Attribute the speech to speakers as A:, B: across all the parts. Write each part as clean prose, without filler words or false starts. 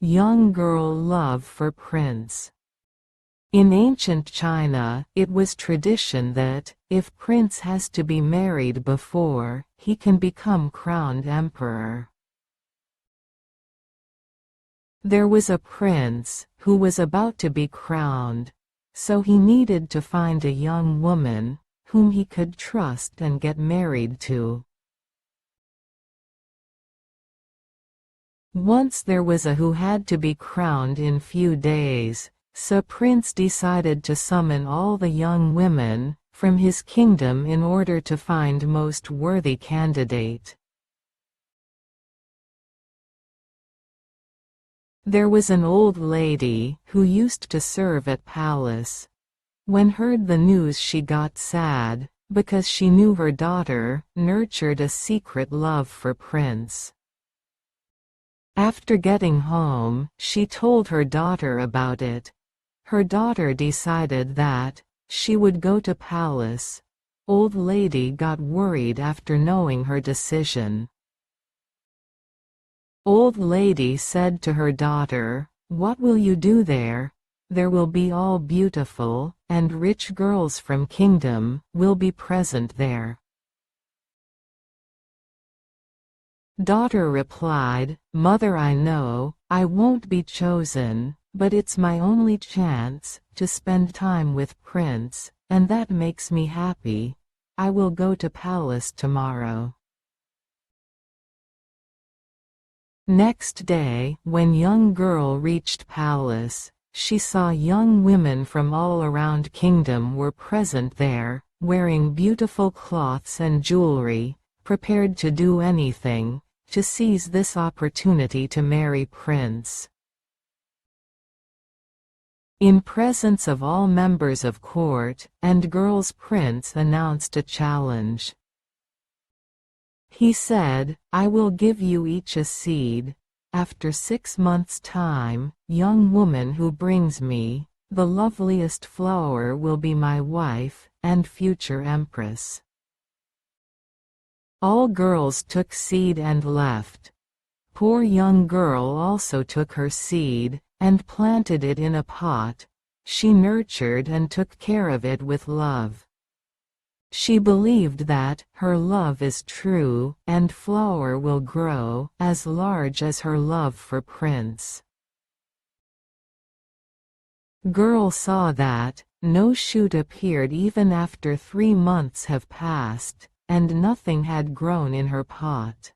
A: Young girl love for prince. In ancient China, it was tradition that, if prince has to be married before he can become crowned emperor. There was a prince who was about to be crowned, so he needed to find a young woman whom he could trust and get married to. Once there was a who had to be crowned in few days, so Prince decided to summon all the young women from his kingdom in order to find most worthy candidate. There was an old lady who used to serve at palace. When heard the news she got sad, because she knew her daughter nurtured a secret love for Prince. After getting home, she told her daughter about it. Her daughter decided that she would go to palace. Old lady got worried after knowing her decision. Old lady said to her daughter, "What will you do there? There will be all beautiful and rich girls from kingdom will be present there." Daughter replied, "Mother, I know I won't be chosen, but it's my only chance to spend time with Prince, and that makes me happy. I will go to palace tomorrow." Next day, when young girl reached palace, she saw young women from all around kingdom were present there, wearing beautiful cloths and jewelry, prepared to do anything to seize this opportunity to marry Prince. In presence of all members of court and girls, Prince announced a challenge. He said, "I will give you each a seed. After 6 months' time, young woman who brings me the loveliest flower will be my wife and future empress." All girls took seed and left. Poor young girl also took her seed and planted it in a pot. She nurtured and took care of it with love. She believed that her love is true and flower will grow as large as her love for Prince. Girl saw that no shoot appeared even after 3 months have passed, and nothing had grown in her pot.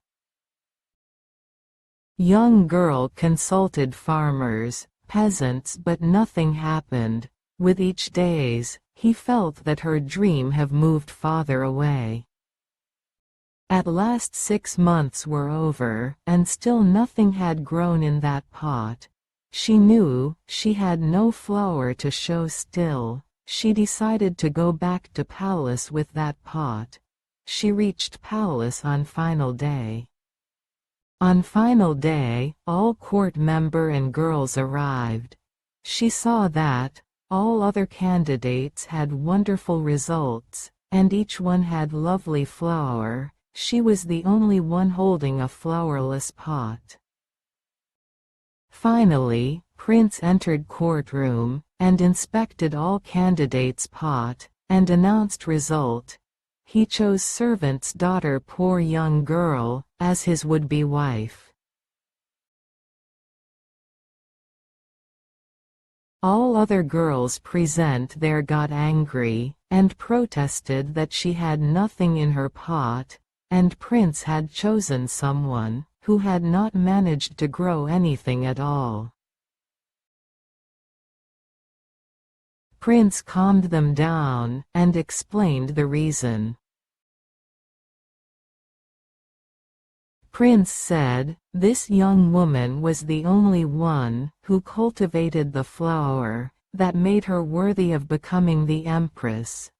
A: Young girl consulted farmers, peasants, but nothing happened. With each days, he felt that her dream have moved farther away. At last 6 months were over, and still nothing had grown in that pot. She knew she had no flower to show still. She decided to go back to palace with that pot. She reached palace on final day. On final day, all court member and girls arrived. She saw that all other candidates had wonderful results, and each one had lovely flower. She was the only one holding a flowerless pot. Finally, Prince entered courtroom and inspected all candidates' pot and announced result. He chose servant's daughter, poor young girl, as his would-be wife. All other girls present there got angry and protested that she had nothing in her pot, and Prince had chosen someone who had not managed to grow anything at all. Prince calmed them down and explained the reason. Prince said, "This young woman was the only one who cultivated the flower that made her worthy of becoming the empress.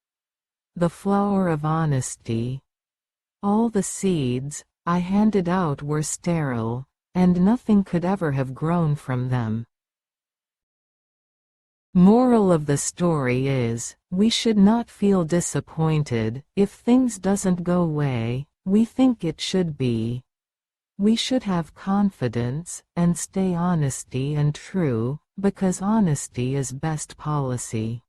A: The flower of honesty. All the seeds I handed out were sterile, and nothing could ever have grown from them." Moral of the story is, we should not feel disappointed if things doesn't go way we think it should be. We should have confidence, and stay honesty and true, because honesty is best policy.